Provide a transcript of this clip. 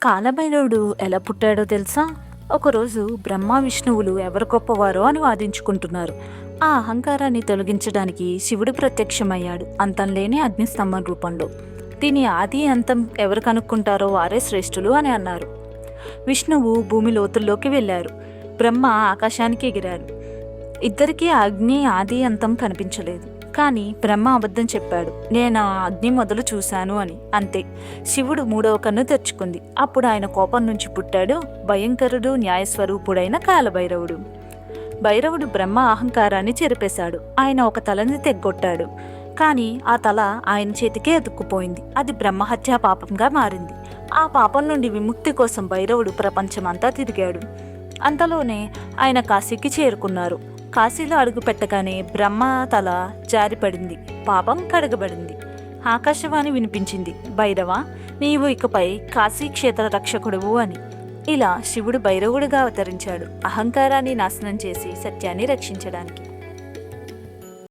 కాలభైరవుడు ఎలా పుట్టాడో తెలుసా? ఒకరోజు బ్రహ్మ విష్ణువులు ఎవరు గొప్పవారో అని వాదించుకుంటున్నారు. ఆ అహంకారాన్ని తొలగించడానికి శివుడు ప్రత్యక్షమయ్యాడు, అంతం లేని అగ్నిస్తంభం రూపంలో. దీని ఆది అంతం ఎవరు కనుక్కుంటారో వారే శ్రేష్ఠులు అని అన్నారు. విష్ణువు భూమి లోతుల్లోకి వెళ్ళారు, బ్రహ్మ ఆకాశానికి ఎగిరారు. ఇద్దరికీ అగ్ని ఆది అంతం కనిపించలేదు. కానీ బ్రహ్మ అబద్ధం చెప్పాడు, నేను ఆ అగ్ని మొదలు చూశాను అని. అంతే, శివుడు మూడవ కన్ను తెరుచుకుంది. అప్పుడు ఆయన కోపం నుంచి పుట్టాడు భయంకరుడు, న్యాయస్వరూపుడైన కాలభైరవుడు. భైరవుడు బ్రహ్మ అహంకారాన్ని చెరిపేశాడు. ఆయన ఒక తలని తెగ్గొట్టాడు. కానీ ఆ తల ఆయన చేతికే అతుక్కుపోయింది. అది బ్రహ్మహత్యా పాపంగా మారింది. ఆ పాపం నుండి విముక్తి కోసం భైరవుడు ప్రపంచమంతా తిరిగాడు. అంతలోనే ఆయన కాశీకి చేరుకున్నారు. కాశీలో అడుగు పెట్టగానే బ్రహ్మ తల జారిపడింది, పాపం కడగబడింది. ఆకాశవాణి వినిపించింది, భైరవ, నీవు ఇకపై కాశీక్షేత్ర రక్షకుడువు అని. ఇలా శివుడు భైరవుడిగా అవతరించాడు, అహంకారాన్ని నాశనం చేసి సత్యాన్ని రక్షించడానికి.